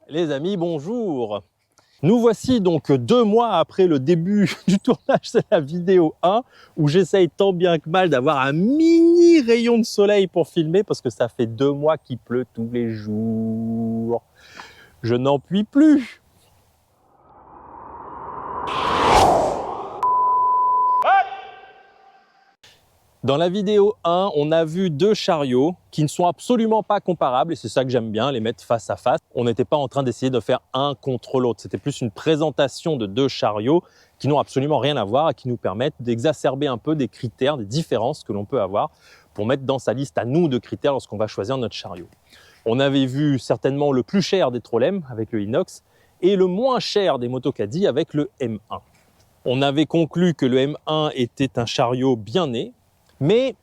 Les amis, bonjour. Nous voici donc 2 mois après le début du tournage de la vidéo 1 où j'essaye tant bien que mal d'avoir un mini rayon de soleil pour filmer parce que ça fait 2 mois qu'il pleut tous les jours. Je n'en puis plus. Dans la vidéo 1, on a vu 2 chariots qui ne sont absolument pas comparables et c'est ça que j'aime bien, les mettre face à face. On n'était pas en train d'essayer de faire un contre l'autre, c'était plus une présentation de 2 chariots qui n'ont absolument rien à voir et qui nous permettent d'exacerber un peu des critères, des différences que l'on peut avoir pour mettre dans sa liste à nous de critères lorsqu'on va choisir notre chariot. On avait vu certainement le plus cher des Trolem avec le inox et le moins cher des Motocaddy avec le M1. On avait conclu que le M1 était un chariot bien né, mais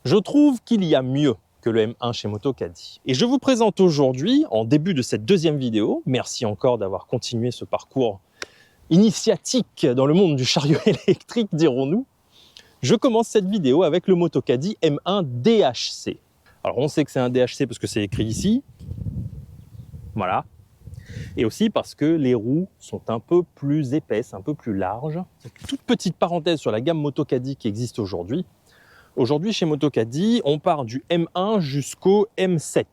je trouve qu'il y a mieux que le M1 chez Motocaddy. Et je vous présente aujourd'hui, en début de cette deuxième vidéo, merci encore d'avoir continué ce parcours initiatique dans le monde du chariot électrique, dirons-nous. Je commence cette vidéo avec le Motocaddy M1 DHC. Alors on sait que c'est un DHC parce que c'est écrit ici, voilà. Et aussi parce que les roues sont un peu plus épaisses, un peu plus larges. Toute petite parenthèse sur la gamme Motocaddy qui existe aujourd'hui. Aujourd'hui, chez Motocaddy, on part du M1 jusqu'au M7.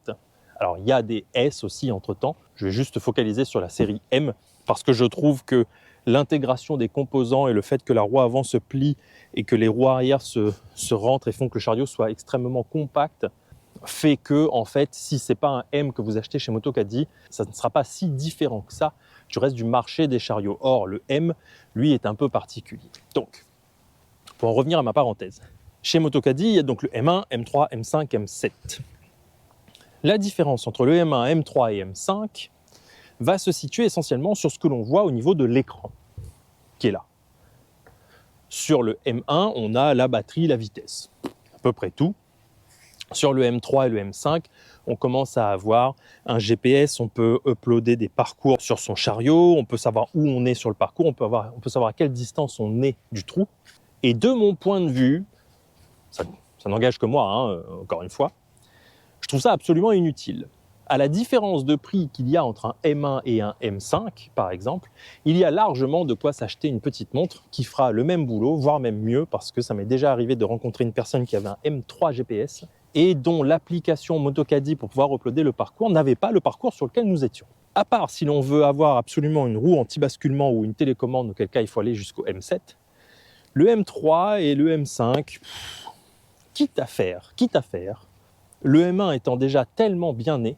Alors, il y a des S aussi entre-temps. Je vais juste focaliser sur la série M parce que je trouve que l'intégration des composants et le fait que la roue avant se plie et que les roues arrière se rentrent et font que le chariot soit extrêmement compact fait que, en fait, si ce n'est pas un M que vous achetez chez Motocaddy, ça ne sera pas si différent que ça du reste du marché des chariots. Or, le M, lui, est un peu particulier. Donc, pour en revenir à ma parenthèse, chez Motocaddy, il y a donc le M1, M3, M5, M7. La différence entre le M1, M3 et M5 va se situer essentiellement sur ce que l'on voit au niveau de l'écran, qui est là. Sur le M1, on a la batterie, la vitesse, à peu près tout. Sur le M3 et le M5, on commence à avoir un GPS, on peut uploader des parcours sur son chariot, on peut savoir où on est sur le parcours, on peut savoir à quelle distance on est du trou. Et de mon point de vue, ça n'engage que moi, encore une fois, je trouve ça absolument inutile. À la différence de prix qu'il y a entre un M1 et un M5, par exemple, il y a largement de quoi s'acheter une petite montre qui fera le même boulot, voire même mieux, parce que ça m'est déjà arrivé de rencontrer une personne qui avait un M3 GPS et dont l'application Motocaddy pour pouvoir uploader le parcours n'avait pas le parcours sur lequel nous étions. À part si l'on veut avoir absolument une roue anti-basculement ou une télécommande, auquel cas il faut aller jusqu'au M7, le M3 et le M5, quitte à faire, le M1 étant déjà tellement bien né,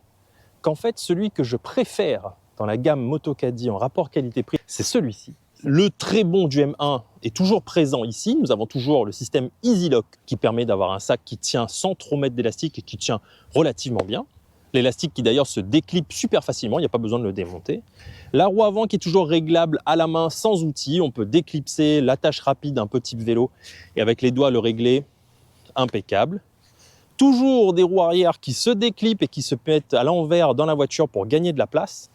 qu'en fait celui que je préfère dans la gamme Motocaddy en rapport qualité-prix, c'est celui-ci. Le très bon du M1 est toujours présent ici. Nous avons toujours le système Easy Lock qui permet d'avoir un sac qui tient sans trop mettre d'élastique et qui tient relativement bien. L'élastique qui d'ailleurs se déclipe super facilement, il n'y a pas besoin de le démonter. La roue avant qui est toujours réglable à la main sans outil. On peut déclipser l'attache rapide un peu type vélo et avec les doigts le régler, impeccable. Toujours des roues arrière qui se déclipent et qui se mettent à l'envers dans la voiture pour gagner de la place.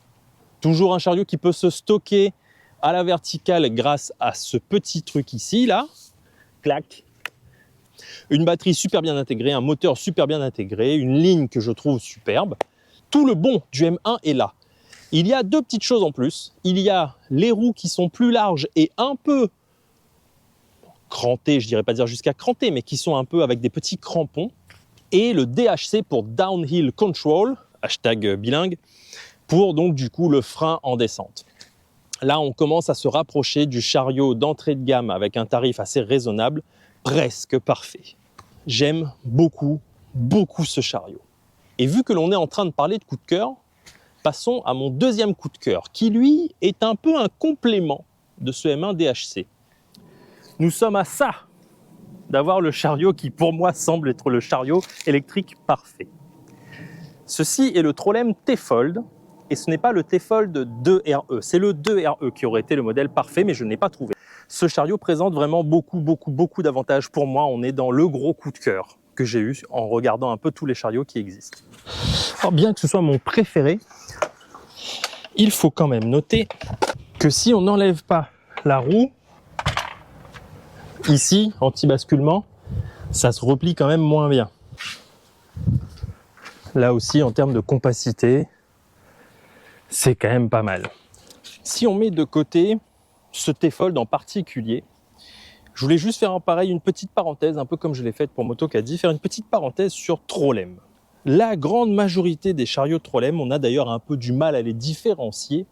Toujours un chariot qui peut se stocker à la verticale grâce à ce petit truc ici, là. Clac. Une batterie super bien intégrée, un moteur super bien intégré, une ligne que je trouve superbe. Tout le bon du M1 est là. Il y a 2 petites choses en plus. Il y a les roues qui sont plus larges et un peu crantées, je dirais pas dire jusqu'à cranter, mais qui sont un peu avec des petits crampons. Et le DHC pour Downhill Control, hashtag bilingue, pour donc du coup le frein en descente. Là, on commence à se rapprocher du chariot d'entrée de gamme avec un tarif assez raisonnable, presque parfait. J'aime beaucoup, beaucoup ce chariot. Et vu que l'on est en train de parler de coup de cœur, passons à mon deuxième coup de cœur, qui lui est un peu un complément de ce M1 DHC. Nous sommes à ça d'avoir le chariot qui, pour moi, semble être le chariot électrique parfait. Ceci est le Trolem T-Fold, et ce n'est pas le T-Fold 2RE, c'est le 2RE qui aurait été le modèle parfait, mais je ne l'ai pas trouvé. Ce chariot présente vraiment beaucoup d'avantages pour moi. On est dans le gros coup de cœur que j'ai eu en regardant un peu tous les chariots qui existent. Alors bien que ce soit mon préféré, il faut quand même noter que si on n'enlève pas la roue, ici, anti-basculement, ça se replie quand même moins bien. Là aussi, en termes de compacité, c'est quand même pas mal. Si on met de côté ce T-Fold en particulier, je voulais juste faire une petite parenthèse, un peu comme je l'ai faite pour Moto Kaddi, faire une petite parenthèse sur Trolem. La grande majorité des chariots Trolem, on a d'ailleurs un peu du mal à les différencier,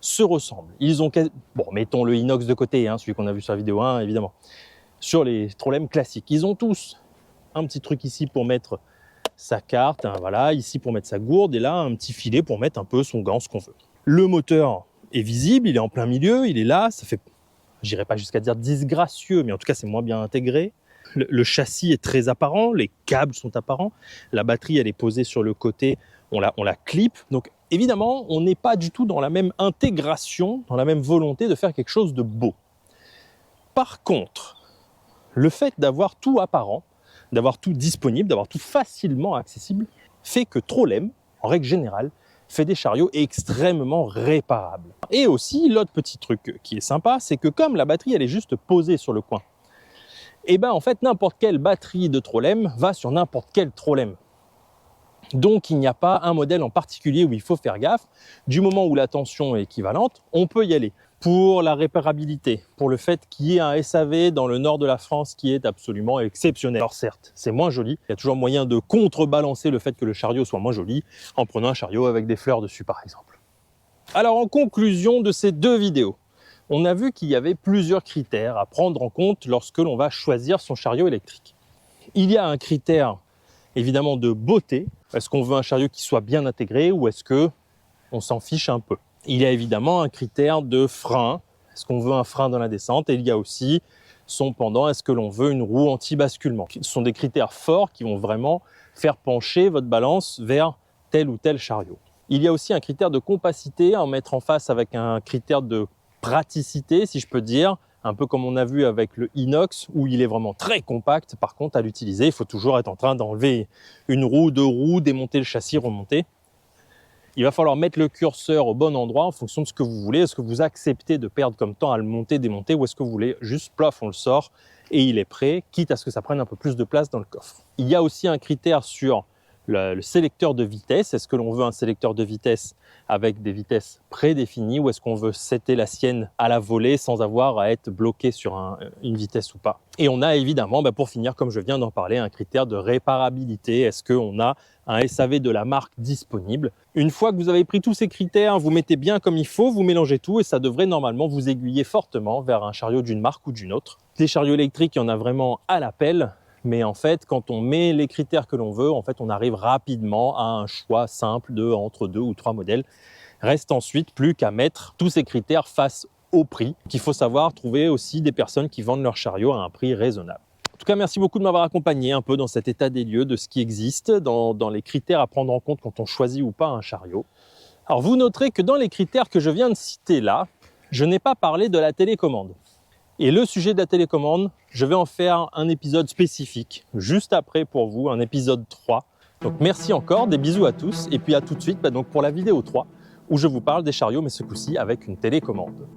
se ressemblent. Ils ont, bon, mettons le inox de côté, hein, celui qu'on a vu sur la vidéo 1, évidemment. Sur les Trolem classiques, ils ont tous un petit truc ici pour mettre sa carte, hein, voilà, ici pour mettre sa gourde, et là un petit filet pour mettre un peu son gant, ce qu'on veut. Le moteur est visible, il est en plein milieu, il est là, ça fait, j'irai pas jusqu'à dire disgracieux, mais en tout cas c'est moins bien intégré. Le châssis est très apparent, les câbles sont apparents, la batterie elle est posée sur le côté, on la clip, donc évidemment on n'est pas du tout dans la même intégration, dans la même volonté de faire quelque chose de beau. Par contre, le fait d'avoir tout apparent, d'avoir tout disponible, d'avoir tout facilement accessible, fait que Trolem, en règle générale, fait des chariots extrêmement réparables. Et aussi, l'autre petit truc qui est sympa, c'est que comme la batterie elle est juste posée sur le coin, et ben en fait n'importe quelle batterie de Trolem va sur n'importe quel Trolem. Donc il n'y a pas un modèle en particulier où il faut faire gaffe. Du moment où la tension est équivalente, on peut y aller. Pour la réparabilité, pour le fait qu'il y ait un SAV dans le nord de la France qui est absolument exceptionnel. Alors certes, c'est moins joli, il y a toujours moyen de contrebalancer le fait que le chariot soit moins joli en prenant un chariot avec des fleurs dessus par exemple. Alors en conclusion de ces deux vidéos, on a vu qu'il y avait plusieurs critères à prendre en compte lorsque l'on va choisir son chariot électrique. Il y a un critère évidemment de beauté. Est-ce qu'on veut un chariot qui soit bien intégré ou est-ce qu'on s'en fiche un peu? Il y a évidemment un critère de frein. Est-ce qu'on veut un frein dans la descente? Et il y a aussi son pendant, est-ce que l'on veut une roue anti-basculement? Ce sont des critères forts qui vont vraiment faire pencher votre balance vers tel ou tel chariot. Il y a aussi un critère de compacité à en mettre en face avec un critère de praticité, si je peux dire, un peu comme on a vu avec le inox, où il est vraiment très compact. Par contre, à l'utiliser, il faut toujours être en train d'enlever une roue, deux roues, démonter le châssis, remonter. Il va falloir mettre le curseur au bon endroit en fonction de ce que vous voulez. Est-ce que vous acceptez de perdre comme temps à le monter, démonter, ou est-ce que vous voulez juste plaf, on le sort et il est prêt, quitte à ce que ça prenne un peu plus de place dans le coffre. Il y a aussi un critère sur le sélecteur de vitesse. Est-ce que l'on veut un sélecteur de vitesse avec des vitesses prédéfinies ou est-ce qu'on veut setter la sienne à la volée sans avoir à être bloqué sur une vitesse ou pas? Et on a évidemment, pour finir, comme je viens d'en parler, un critère de réparabilité. Est-ce qu'on a un SAV de la marque disponible? Une fois que vous avez pris tous ces critères, vous mettez bien comme il faut, vous mélangez tout et ça devrait normalement vous aiguiller fortement vers un chariot d'une marque ou d'une autre. Des chariots électriques, il y en a vraiment à l'appel. Mais en fait, quand on met les critères que l'on veut, en fait, on arrive rapidement à un choix simple entre 2 ou 3 modèles. Reste ensuite plus qu'à mettre tous ces critères face au prix, qu'il faut savoir trouver aussi des personnes qui vendent leur chariot à un prix raisonnable. En tout cas, merci beaucoup de m'avoir accompagné un peu dans cet état des lieux de ce qui existe, dans les critères à prendre en compte quand on choisit ou pas un chariot. Alors, vous noterez que dans les critères que je viens de citer là, je n'ai pas parlé de la télécommande. Et le sujet de la télécommande, je vais en faire un épisode spécifique, juste après pour vous, un épisode 3. Donc merci encore, des bisous à tous, et puis à tout de suite donc pour la vidéo 3, où je vous parle des chariots, mais ce coup-ci avec une télécommande.